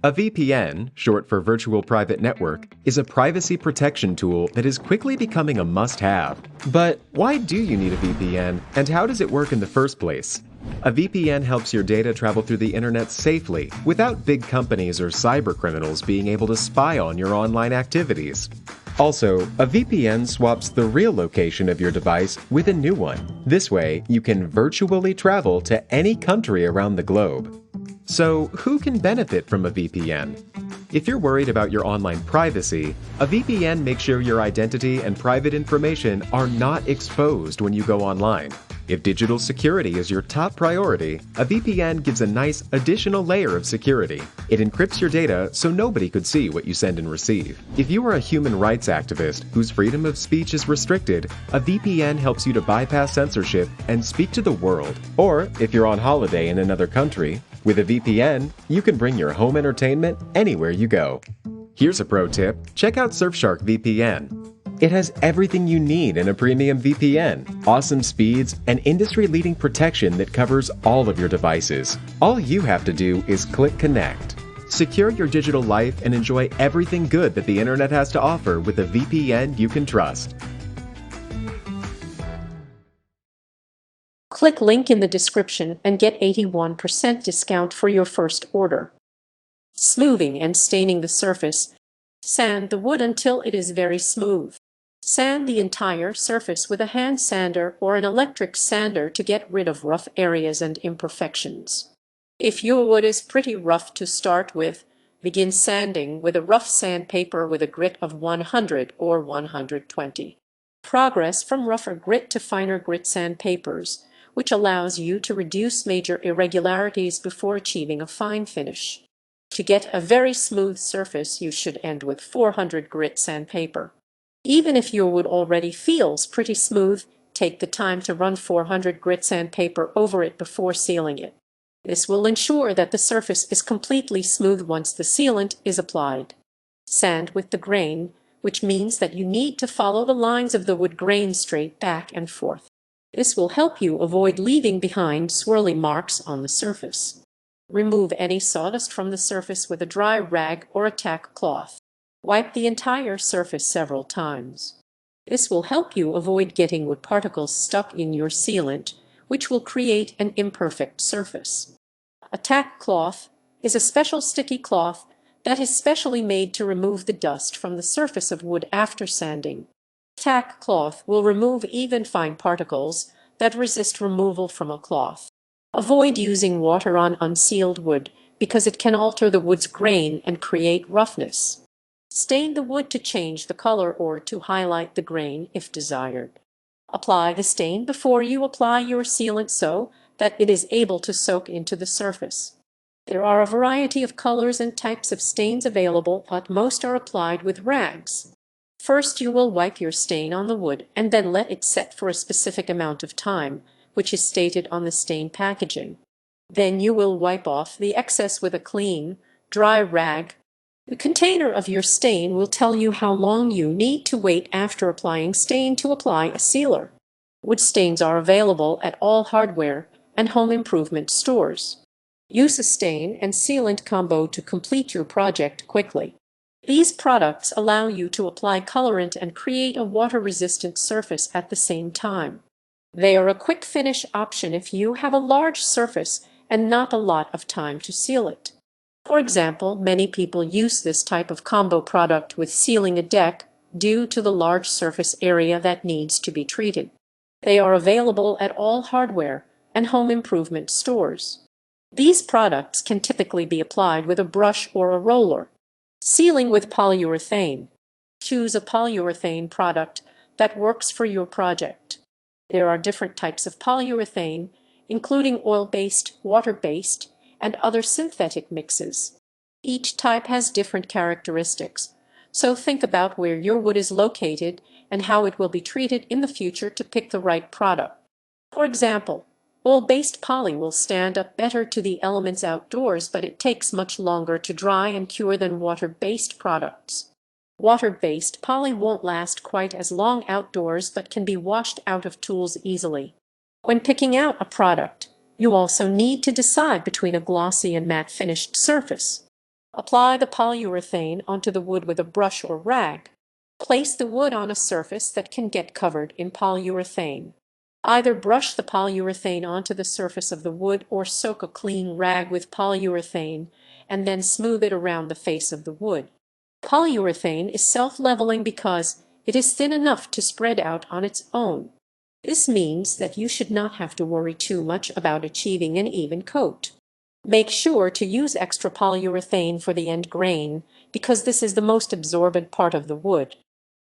A VPN, short for Virtual Private Network, is a privacy protection tool that is quickly becoming a must-have. But why do you need a VPN, and how does it work in the first place? A VPN helps your data travel through the internet safely, without big companies or cybercriminals being able to spy on your online activities. Also, a VPN swaps the real location of your device with a new one. This way, you can virtually travel to any country around the globe. So, who can benefit from a VPN? If you're worried about your online privacy, a VPN makes sure your identity and private information are not exposed when you go online. If digital security is your top priority, a VPN gives a nice additional layer of security. It encrypts your data so nobody could see what you send and receive. If you are a human rights activist whose freedom of speech is restricted, a VPN helps you to bypass censorship and speak to the world. Or, if you're on holiday in another country, with a VPN, you can bring your home entertainment anywhere you go. Here's a pro tip: check out Surfshark VPN. It has everything you need in a premium VPN, awesome speeds, and industry-leading protection that covers all of your devices. All you have to do is click connect. Secure your digital life and enjoy everything good that the internet has to offer with a VPN you can trust. Click link in the description and get 81% discount for your first order. Smoothing and staining the surface. Sand the wood until it is very smooth. Sand the entire surface with a hand sander or an electric sander to get rid of rough areas and imperfections. If your wood is pretty rough to start with, begin sanding with a rough sandpaper with a grit of 100 or 120. Progress from rougher grit to finer grit sandpapers, which allows you to reduce major irregularities before achieving a fine finish. To get a very smooth surface, you should end with 400 grit sandpaper. Even if your wood already feels pretty smooth, take the time to run 400 grit sandpaper over it before sealing it. This will ensure that the surface is completely smooth once the sealant is applied. Sand with the grain, which means that you need to follow the lines of the wood grain straight back and forth. This will help you avoid leaving behind swirly marks on the surface. Remove any sawdust from the surface with a dry rag or a tack cloth. Wipe the entire surface several times. This will help you avoid getting wood particles stuck in your sealant, which will create an imperfect surface. A tack cloth is a special sticky cloth that is specially made to remove the dust from the surface of wood after sanding. Tack cloth will remove even fine particles that resist removal from a cloth. Avoid using water on unsealed wood because it can alter the wood's grain and create roughness. Stain the wood to change the color or to highlight the grain if desired. Apply the stain before you apply your sealant so that it is able to soak into the surface. There are a variety of colors and types of stains available, but most are applied with rags. First, you will wipe your stain on the wood and then let it set for a specific amount of time, which is stated on the stain packaging. Then you will wipe off the excess with a clean, dry rag. The container of your stain will tell you how long you need to wait after applying stain to apply a sealer. Wood stains are available at all hardware and home improvement stores. Use a stain and sealant combo to complete your project quickly. These products allow you to apply colorant and create a water-resistant surface at the same time. They are a quick finish option if you have a large surface and not a lot of time to seal it. For example, many people use this type of combo product with sealing a deck due to the large surface area that needs to be treated. They are available at all hardware and home improvement stores. These products can typically be applied with a brush or a roller. Sealing with polyurethane. Choose a polyurethane product that works for your project. There are different types of polyurethane, including oil-based, water-based, and other synthetic mixes. Each type has different characteristics, so think about where your wood is located and how it will be treated in the future to pick the right product. For example, oil-based poly will stand up better to the elements outdoors, but it takes much longer to dry and cure than water-based products. Water-based poly won't last quite as long outdoors but can be washed out of tools easily. When picking out a product, you also need to decide between a glossy and matte finished surface. Apply the polyurethane onto the wood with a brush or rag. Place the wood on a surface that can get covered in polyurethane. Either brush the polyurethane onto the surface of the wood or soak a clean rag with polyurethane and then smooth it around the face of the wood. Polyurethane is self-leveling because it is thin enough to spread out on its own. This means that you should not have to worry too much about achieving an even coat. Make sure to use extra polyurethane for the end grain because this is the most absorbent part of the wood.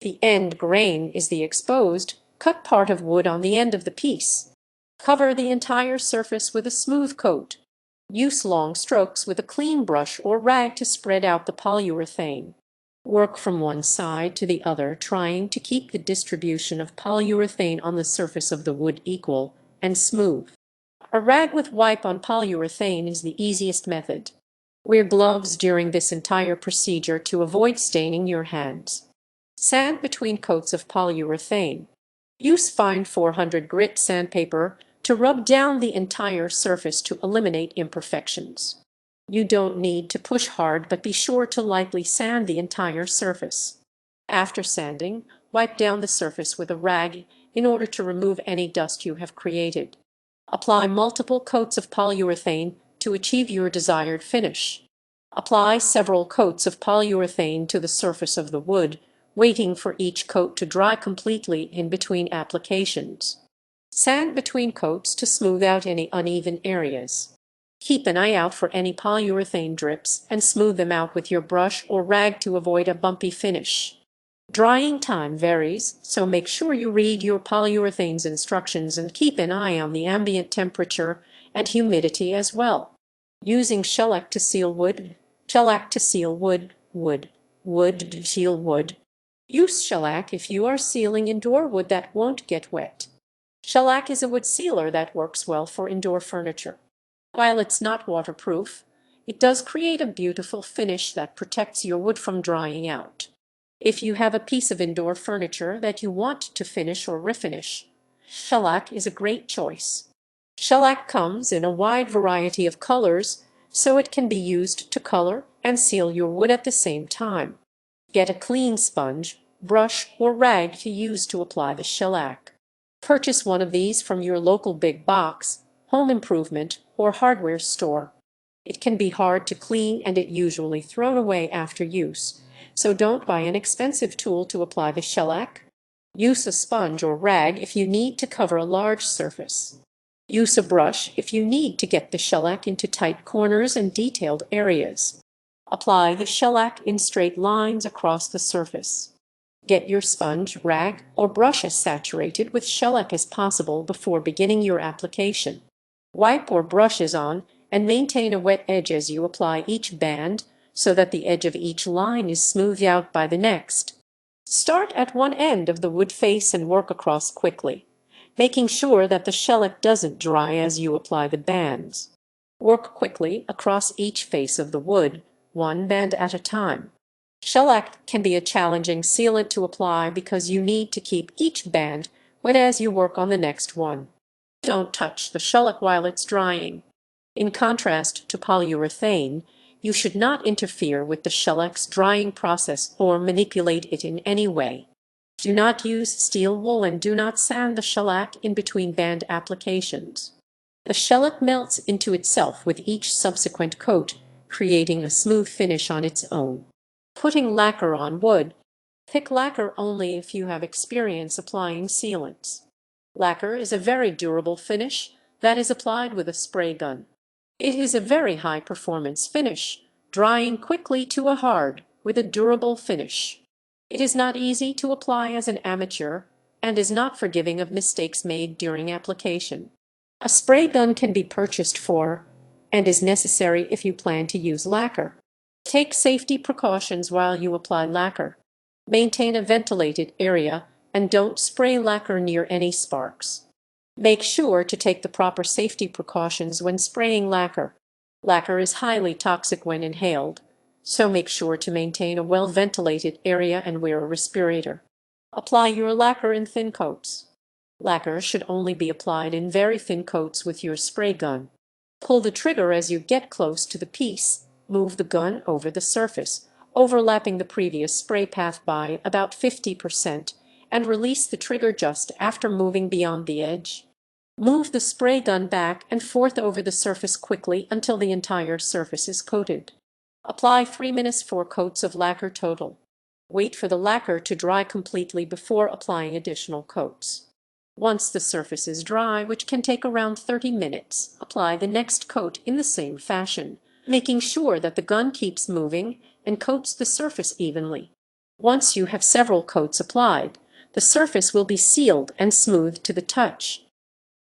The end grain is the exposed, cut part of wood on the end of the piece. Cover the entire surface with a smooth coat. Use long strokes with a clean brush or rag to spread out the polyurethane. Work from one side to the other, trying to keep the distribution of polyurethane on the surface of the wood equal and smooth. A rag with wipe on polyurethane is the easiest method. Wear gloves during this entire procedure to avoid staining your hands. Sand between coats of polyurethane. Use fine 400 grit sandpaper to rub down the entire surface to eliminate imperfections. You don't need to push hard, but be sure to lightly sand the entire surface. After sanding, wipe down the surface with a rag in order to remove any dust you have created. Apply multiple coats of polyurethane to achieve your desired finish. Apply several coats of polyurethane to the surface of the wood, waiting for each coat to dry completely in between applications. Sand between coats to smooth out any uneven areas. Keep an eye out for any polyurethane drips and smooth them out with your brush or rag to avoid a bumpy finish. Drying time varies, so make sure you read your polyurethane's instructions and keep an eye on the ambient temperature and humidity as well. Using shellac to seal wood. Shellac to seal wood. Wood to seal wood. Use shellac if you are sealing indoor wood that won't get wet. Shellac is a wood sealer that works well for indoor furniture. While it's not waterproof, it does create a beautiful finish that protects your wood from drying out. If you have a piece of indoor furniture that you want to finish or refinish, shellac is a great choice. Shellac comes in a wide variety of colors, so it can be used to color and seal your wood at the same time. Get a clean sponge, brush, or rag to use to apply the shellac. Purchase one of these from your local big box, home improvement, or hardware store. It can be hard to clean and it usually thrown away after use, so don't buy an expensive tool to apply the shellac. Use a sponge or rag if you need to cover a large surface. Use a brush if you need to get the shellac into tight corners and detailed areas. Apply the shellac in straight lines across the surface. Get your sponge, rag, or brush as saturated with shellac as possible before beginning your application. Wipe or brushes on and maintain a wet edge as you apply each band so that the edge of each line is smoothed out by the next. Start at one end of the wood face and work across quickly, making sure that the shellac doesn't dry as you apply the bands. Work quickly across each face of the wood, one band at a time. Shellac can be a challenging sealant to apply because you need to keep each band wet as you work on the next one. Don't touch the shellac while it's drying. In contrast to polyurethane, you should not interfere with the shellac's drying process or manipulate it in any way. Do not use steel wool and do not sand the shellac in between band applications. The shellac melts into itself with each subsequent coat, creating a smooth finish on its own. Putting lacquer on wood. Pick lacquer only if you have experience applying sealants. Lacquer is a very durable finish that is applied with a spray gun. It is a very high-performance finish, drying quickly to a hard, with a durable finish. It is not easy to apply as an amateur and is not forgiving of mistakes made during application. A spray gun can be purchased for and is necessary if you plan to use lacquer. Take safety precautions while you apply lacquer. Maintain a ventilated area and don't spray lacquer near any sparks. Make sure to take the proper safety precautions when spraying lacquer. Lacquer is highly toxic when inhaled, so make sure to maintain a well-ventilated area and wear a respirator. Apply your lacquer in thin coats. Lacquer should only be applied in very thin coats with your spray gun. Pull the trigger as you get close to the piece, Move the gun over the surface, overlapping the previous spray path by about 50%, and release the trigger just after moving beyond the edge. Move the spray gun back and forth over the surface quickly until the entire surface is coated. Apply 3-4 coats of lacquer total. Wait for the lacquer to dry completely before applying additional coats. Once the surface is dry, which can take around 30 minutes, apply the next coat in the same fashion, making sure that the gun keeps moving and coats the surface evenly. Once you have several coats applied, the surface will be sealed and smooth to the touch.